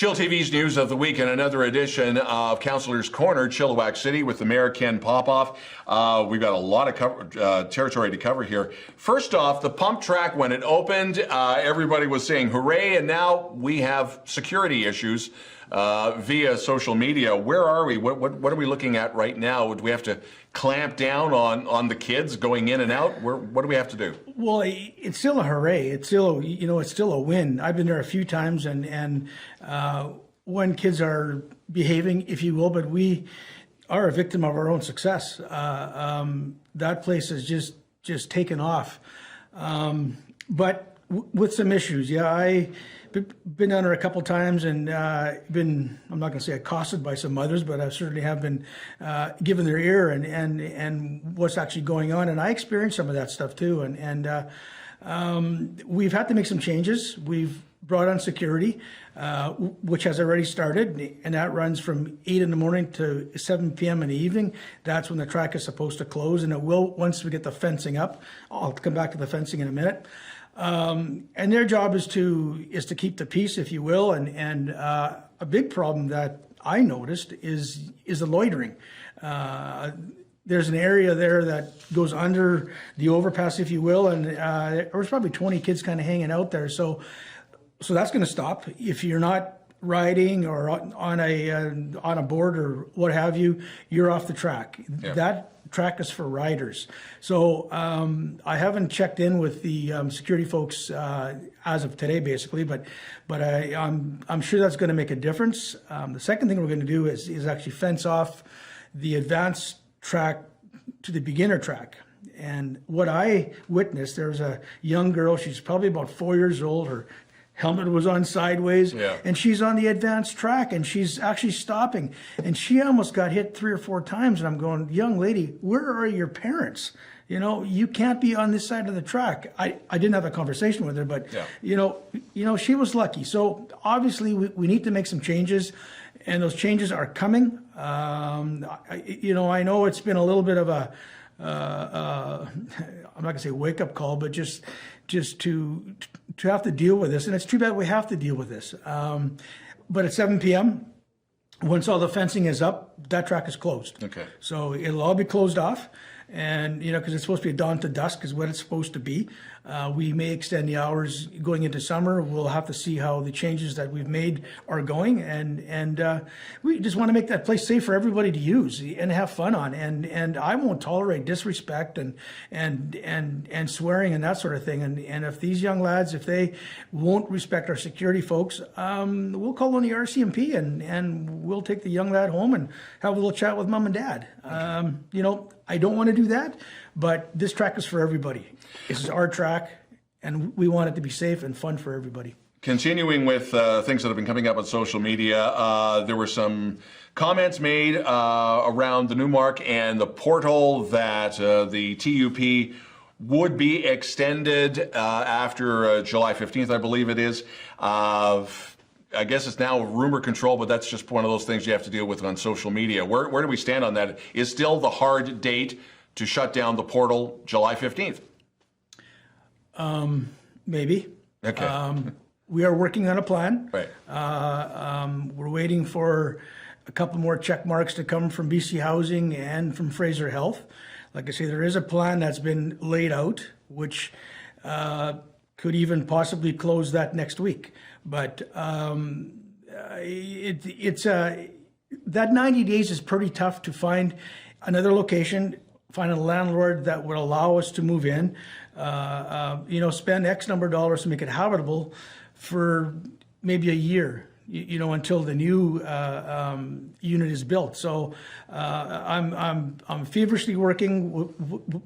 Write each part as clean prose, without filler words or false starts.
chillTV's News of the Week and another edition of Councillor's Corner, Chilliwack City, with the Mayor, Ken Popove. We've got a lot of territory to cover here. First off, the pump track, when it opened, everybody was saying hooray, and now we have security issues via social media. Where are we? What are we looking at right now? Would we have to clamp down on the kids going in and out? What do we have to do? Well, it's still a hooray. It's still, it's still a win. I've been there a few times, and when kids are behaving, if you will, but we are a victim of our own success. That place has just taken off, but with some issues. Yeah, I've been down there a couple times and I'm not going to say accosted by some mothers, but I certainly have been given their ear and what's actually going on. And I experienced some of that stuff too. And we've had to make some changes. We've brought on security, which has already started, and that runs from 8 in the morning to 7 p.m. in the evening. That's when the track is supposed to close, and it will once we get the fencing up. I'll come back to the fencing in a minute. And their job is to keep the peace, if you will. And a big problem that I noticed is the loitering. There's an area there that goes under the overpass, if you will, and there was probably 20 kids kind of hanging out there. So that's going to stop. If you're not riding or on a board or what have you, you're off the track. Yeah. That track is for riders. So I haven't checked in with the security folks as of today, basically, but I'm sure that's going to make a difference. The second thing we're going to do is actually fence off the advanced track to the beginner track. And what I witnessed, there was a young girl, she's probably about 4 years old, her helmet was on sideways, yeah, and she's on the advanced track and she's actually stopping, and she almost got hit 3 or 4 times. And I'm going, young lady, where are your parents? You can't be on this side of the track. I didn't have a conversation with her, but yeah, she was lucky. So obviously we need to make some changes, and those changes are coming. I know it's been a little bit of a I'm not gonna say wake up call, but just to have to deal with this. And it's too bad we have to deal with this. But at 7 p.m., once all the fencing is up, that track is closed. Okay. So it'll all be closed off. And, because it's supposed to be dawn to dusk is what it's supposed to be. We may extend the hours going into summer. We'll have to see how the changes that we've made are going. And we just want to make that place safe for everybody to use and have fun on. And I won't tolerate disrespect and swearing and that sort of thing. And if these young lads, if they won't respect our security folks, we'll call on the RCMP and we'll take the young lad home and have a little chat with mom and dad. I don't want to do that, but this track is for everybody. This is our track, and we want it to be safe and fun for everybody. Continuing with things that have been coming up on social media, there were some comments made around the Newmark and the portal that the TUP would be extended after July 15th, I believe it is. I guess it's now rumor control, but that's just one of those things you have to deal with on social media. Where do we stand on that? Is still the hard date to shut down the portal July 15th? Maybe. Okay. We are working on a plan. Right. We're waiting for a couple more check marks to come from BC Housing and from Fraser Health. Like I say, there is a plan that's been laid out, which could even possibly close that next week. But that 90 days is pretty tough to find another location, find a landlord that would allow us to move in, spend X number of dollars to make it habitable for maybe a year, until the new unit is built. So I'm feverishly working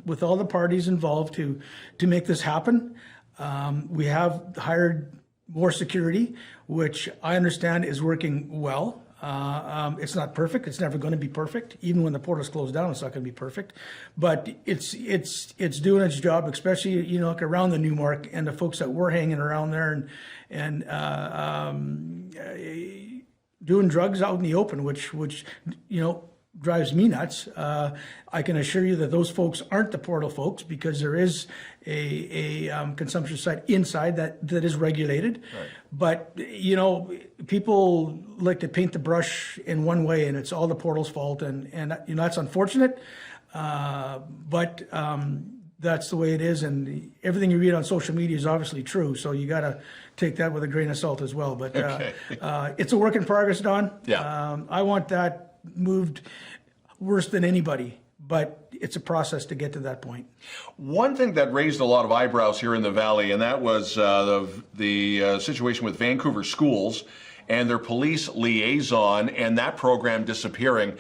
with all the parties involved to make this happen. We have hired more security, which I understand is working well. It's not perfect. It's never going to be perfect. Even when the portal's closed down, it's not going to be perfect. But it's doing its job, especially like around the Newmark and the folks that were hanging around there and doing drugs out in the open, which drives me nuts. I can assure you that those folks aren't the portal folks, because there is a consumption site inside that is regulated. Right. But, you know, people like to paint the brush in one way, and it's all the portal's fault, and you know, that's unfortunate. But that's the way it is, and everything you read on social media is obviously true, so you got to take that with a grain of salt as well. But okay. It's a work in progress, Don. Yeah. I want that moved worse than anybody, but it's a process to get to that point. One thing that raised a lot of eyebrows here in the Valley, and that was the situation with Vancouver schools and their police liaison and that program disappearing.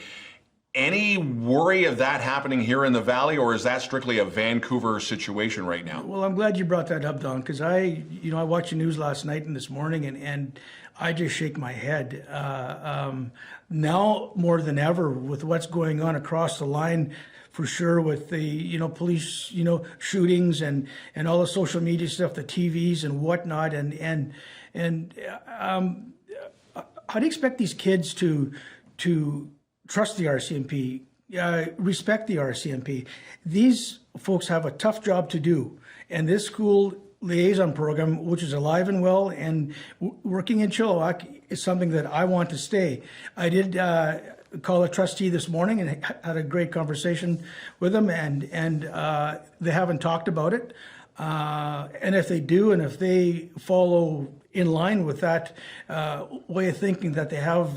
Any worry of that happening here in the Valley, or is that strictly a Vancouver situation right now? Well, I'm glad you brought that up, Don, because I watched the news last night and this morning, and I just shake my head. Now more than ever, with what's going on across the line, for sure, with the police shootings and all the social media stuff, the TVs and whatnot, and how do you expect these kids to trust the RCMP, respect the RCMP? These folks have a tough job to do, and this school liaison program, which is alive and well and working in Chilliwack, is something that I want to stay. I did call a trustee this morning and had a great conversation with them, and they haven't talked about it. And if they do, and if they follow in line with that way of thinking that they have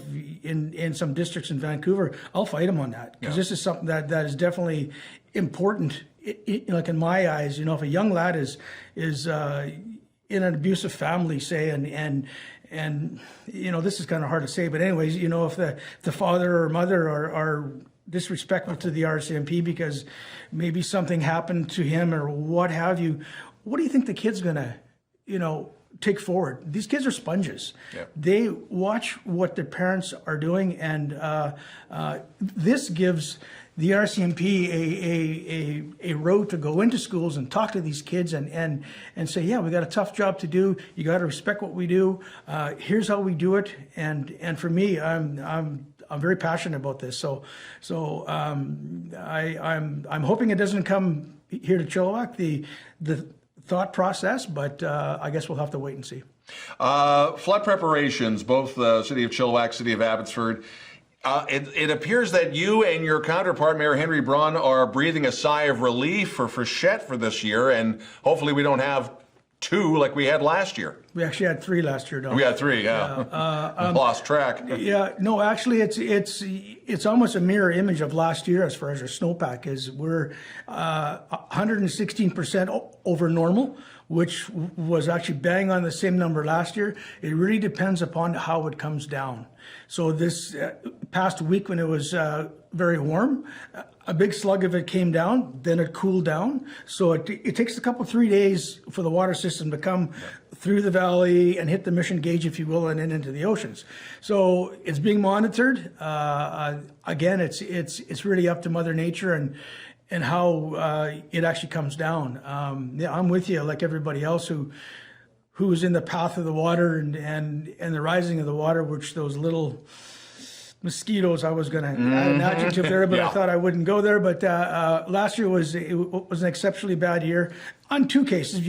in some districts in Vancouver, I'll fight them on that, because this is something that is definitely important. Like in my eyes, if a young lad is in an abusive family, say, and this is kind of hard to say, but anyways, if the father or mother are disrespectful to the RCMP because maybe something happened to him or what have you, what do you think the kid's gonna, take forward? These kids are sponges. Yeah. They watch what their parents are doing, and this gives the RCMP a road to go into schools and talk to these kids and say, yeah, we got a tough job to do. You got to respect what we do. Here's how we do it. And for me, I'm very passionate about this. So I'm hoping it doesn't come here to Chilliwack, the thought process, but I guess we'll have to wait and see. Flood preparations, both the city of Chilliwack, city of Abbotsford. It appears that you and your counterpart, Mayor Henry Braun, are breathing a sigh of relief for Frechette for this year, and hopefully we don't have two like we had last year. We actually had three last year, don't we? We had three, yeah. Lost track. Yeah, no, actually, it's almost a mirror image of last year as far as our snowpack is. We're 116% over normal, which was actually bang on the same number last year. It really depends upon how it comes down. So this past week, when it was very warm, a big slug of it came down, then it cooled down. So it takes a couple, 3 days for the water system to come through the valley and hit the mission gauge, if you will, and then into the oceans. So it's being monitored. Again, it's really up to Mother Nature and how it actually comes down. Yeah, I'm with you, like everybody else who's in the path of the water and the rising of the water, which those little mosquitoes, I was going to add an adjective there, but I thought I wouldn't go there. But last year was an exceptionally bad year on two cases,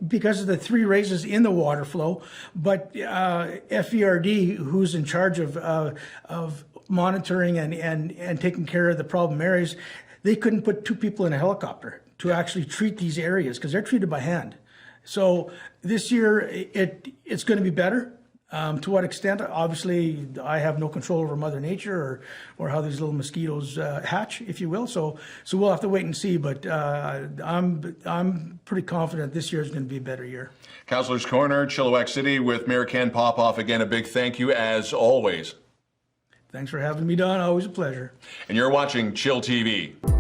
because of the three raises in the water flow. But FERD, who's in charge of monitoring and taking care of the problem areas, they couldn't put two people in a helicopter to actually treat these areas because they're treated by hand. So this year it's going to be better. To what extent? Obviously, I have no control over Mother Nature or how these little mosquitoes hatch, if you will. So we'll have to wait and see. But I'm pretty confident this year is going to be a better year. Councillor's Corner, Chilliwack City, with Mayor Ken Popove. Again, a big thank you as always. Thanks for having me, Don. Always a pleasure. And you're watching chillTV.